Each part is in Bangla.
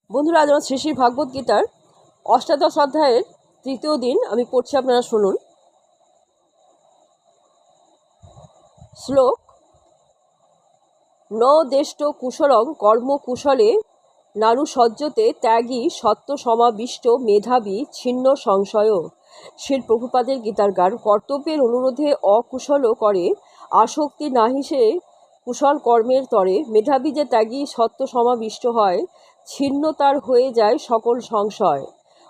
বন্ধুরা, আজ আমার শ্রী শ্রী ভাগবত গীতার অষ্টাদশ অধ্যায়ের তৃতীয় দিন আমি পড়ছি, আপনারা শুনুন। শ্লোক: ন দেষ্ট কুশলং কর্ম কুশলে নানু সজ্জতে ত্যাগী সত্য সমাবিষ্ট মেধাবী ছিন্ন সংশয়। শ্রীল প্রভুপাদের গীতার গান। কর্তব্যের অনুরোধে অকুশলও করে, আসক্তি নাহি সে কুশল কর্মের তরে। মেধাবী যে ত্যাগী সত্য সমাবিষ্ট হয়, ছিন্ন তার হয়ে যায় সকল সংশয়।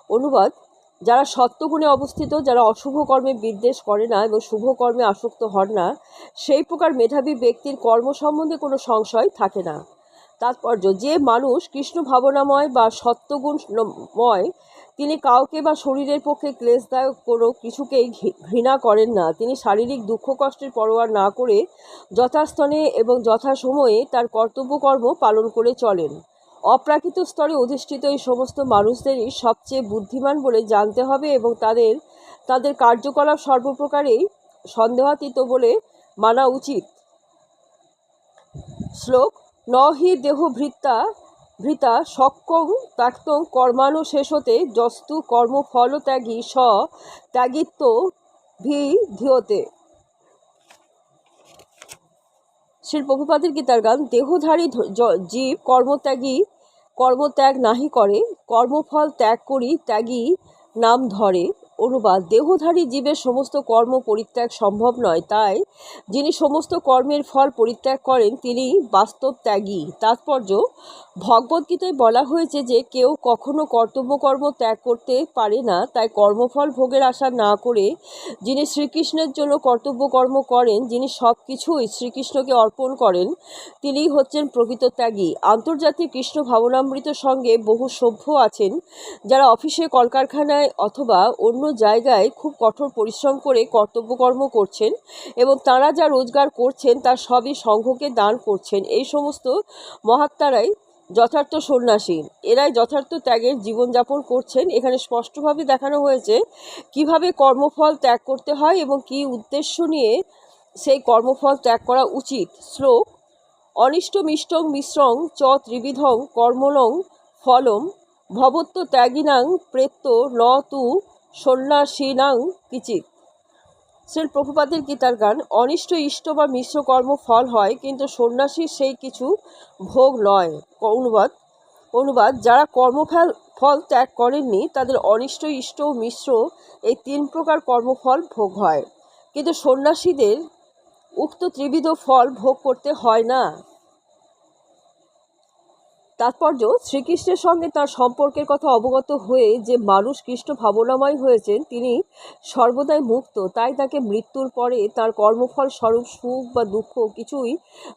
অনুবাদ: যারা সত্যগুণে অবস্থিত, যারা অশুভ কর্মে বিদ্বেষ করে না এবং শুভ কর্মে আসক্ত হন না, সেই প্রকার মেধাবী ব্যক্তির কর্ম সম্বন্ধে কোনো সংশয় থাকে না। তাৎপর্য: যে মানুষ কৃষ্ণ ভাবনাময় বা সত্যগুণময়, তিনি কাউকে বা শরীরের পক্ষে ক্লেশদায়ক কোনো কিছুকেই ঘৃণা করেন না। তিনি শারীরিক দুঃখ কষ্টের পরোয়া না করে যথাস্থানে এবং যথাসময়ে তার কর্তব্যকর্ম পালন করে চলেন। অপ্রাকৃত স্তরে অধিষ্ঠিত এই সমস্ত মানুষদেরই সবচেয়ে বুদ্ধিমান বলে জানতে হবে এবং তাদের কার্যকলাপ সর্বপ্রকারেই সন্দেহাতীত বলে মানা উচিত। শ্লোক: ন হি ভৃতা শক্যং ত্যক্তং কর্মানুশেষতে যস্তু কর্মফলত্যাগী স ত্যাগিত্ব ভিধীয়তে। শ্রী প্রভুপাদের গীতার গান। দেহধারী জীব কর্মত্যাগ নাহি করে, কর্মফল ত্যাগ করি ত্যাগী নাম ধরে। অনুবাদ: দেহধারী জীবের সমস্ত কর্ম পরিত্যাগ সম্ভব নয়, তাই যিনি সমস্ত কর্মের ফল পরিত্যাগ করেন তিনি বাস্তব ত্যাগী। তাৎপর্য: ভগবদ্গীতায় বলা হয়েছে যে কেউ কখনো কর্তব্যকর্ম ত্যাগ করতে পারে না, তাই কর্মফল ভোগের আশা না করে যিনি শ্রীকৃষ্ণের জন্য কর্তব্যকর্ম করেন, যিনি সব কিছুই শ্রীকৃষ্ণকে অর্পণ করেন, তিনিই হচ্ছেন প্রকৃত ত্যাগী। আন্তর্জাতিক কৃষ্ণ ভাবনামৃতের সঙ্গে বহু সভ্য আছেন যারা অফিসে, কলকারখানায় অথবা অন্য জায়গায় খুব কঠোর পরিশ্রম করে কর্তব্যকর্ম করছেন এবং তাঁরা যা রোজগার করছেন তার সবই সংঘকে দান করছেন। এই সমস্ত মহাত্মারাই যথার্থ সন্ন্যাসী, এরাই যথার্থ ত্যাগের জীবনযাপন করছেন। এখানে স্পষ্টভাবে দেখানো হয়েছে কিভাবে কর্মফল ত্যাগ করতে হয় এবং কী উদ্দেশ্য নিয়ে সেই কর্মফল ত্যাগ করা উচিত। শ্লোক: অনিষ্টমিষ্টং মিশ্রং চ ত্রিবিধং কর্মলং ফলম ভবত্ব ত্যাগিনাং প্রেত্য ন তু সন্ন্যাসীনাং কিচিৎ। শ্রীল প্রভুপাদের গীতার গান। অনিষ্ট ইষ্ট বা মিশ্র কর্ম ফল হয়, কিন্তু সন্ন্যাসীর সেই কিছু ভোগ নয়। অনুবাদ: যারা কর্মফল ত্যাগ করেননি তাদের অনিষ্ট, ইষ্ট ও মিশ্র এই তিন প্রকার কর্মফল ভোগ হয়, কিন্তু সন্ন্যাসীদের উক্ত ত্রিবিধ ফল ভোগ করতে হয় না। তাৎপর্য: শ্রীকৃষ্ণের সঙ্গে তার সম্পর্কের কথা অবগত হয়ে যে মানুষ কৃষ্ণ ভাবনাময় হয়েছেন তিনি সর্বদাই মুক্ত, তাই তাকে মৃত্যুর পরে তার কর্মফল স্বরূপ সুখ বা দুঃখ কিছুই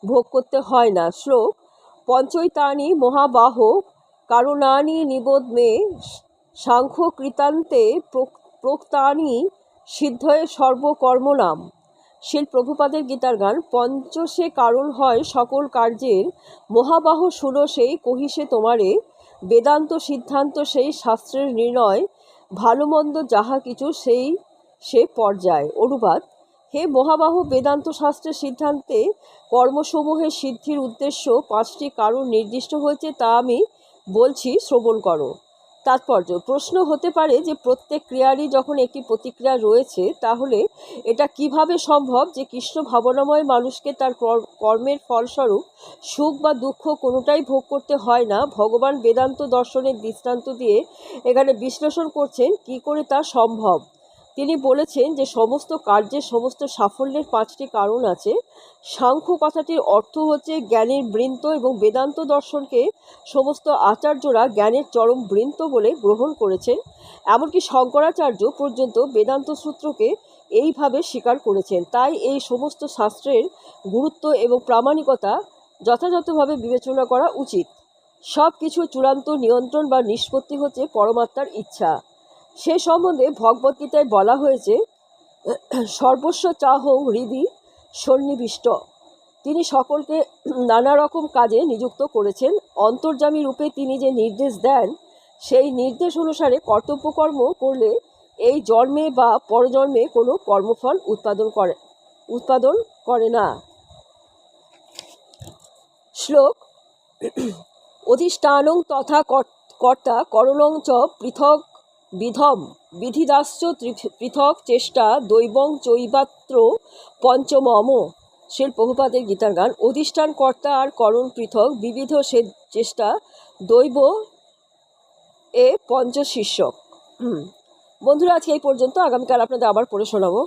ভোগ করতে হয় না। শ্লোক: পঞ্চৈতানি মহাবাহ কারণানি নিবোধ মে সাংখ্য কৃতান্তে প্রোক্তানি সিদ্ধয়ে সর্বকর্মনাম। শ্রীল প্রভুপাদের গীতার গান। পঞ্চ সে কারণ হয় সকল কার্যের, মহাবাহ শুনো সেই কহিসে তোমারে, বেদান্ত সিদ্ধান্ত সেই শাস্ত্রের নির্ণয়, ভালো মন্দ যাহা কিছু সেই সে পর্যায়। অনুবাদ: হে মহাবাহ, বেদান্ত শাস্ত্রের সিদ্ধান্তে কর্মসমূহের সিদ্ধির উদ্দেশ্য পাঁচটি কারণ নির্দিষ্ট হয়েছে, তা আমি বলছি, শ্রবণ করো। তাৎপর্য: প্রশ্ন হতে পারে যে প্রত্যেক ক্রিয়ারই যখন একটি প্রতিক্রিয়া রয়েছে, তাহলে এটা কিভাবে সম্ভব যে কৃষ্ণ ভাবনাময় মানুষকে তার কর্মের ফলস্বরূপ সুখ বা দুঃখ কোনোটাই ভোগ করতে হয় না। ভগবান বেদান্ত দর্শনের দৃষ্টান্ত দিয়ে এখানে বিশ্লেষণ করছেন কি করে তা সম্ভব। তিনি বলেছেন যে সমস্ত কার্যের, সমস্ত সাফল্যের পাঁচটি কারণ আছে। সাংখ্য কথাটির অর্থ হচ্ছে জ্ঞানের বৃন্ত এবং বেদান্ত দর্শনকে সমস্ত আচার্যরা জ্ঞানের চরম বৃন্ত বলে গ্রহণ করেছেন। এমনকি শঙ্করাচার্য পর্যন্ত বেদান্ত সূত্রকে এইভাবে স্বীকার করেছেন। তাই এই সমস্ত শাস্ত্রের গুরুত্ব এবং প্রামাণিকতা যথাযথভাবে বিবেচনা করা উচিত। সব কিছু চূড়ান্ত নিয়ন্ত্রণ বা নিষ্পত্তি হচ্ছে পরমাত্মার ইচ্ছা। সে সম্বন্ধে ভগবদ্গীতায় বলা হয়েছে, সর্বস্ব চাহং হৃদি সন্নিবিষ্ট। তিনি সকলকে নানা রকম কাজে নিযুক্ত করেছেন। অন্তর্যামী রূপে তিনি যে নির্দেশ দেন, সেই নির্দেশ অনুসারে কর্তব্যকর্ম করলে এই জন্মে বা পরজন্মে কোনো কর্মফল উৎপাদন করে না। শ্লোক: অধিষ্ঠানং তথা কর্তা করণং চ পৃথক বিধম বিধিদাশ্চ পৃথক চেষ্টা দৈবং চৈবাত্র পঞ্চমম। শিল প্রভুপাদের গীতার গান। অধিষ্ঠান কর্তা আর করণ পৃথক, বিবিধ সে চেষ্টা দৈব এ পঞ্চশীর্ষক। বন্ধুরা, আজকে এই পর্যন্ত। আগামীকাল আপনাদের আবার পড়ে শোনাবো।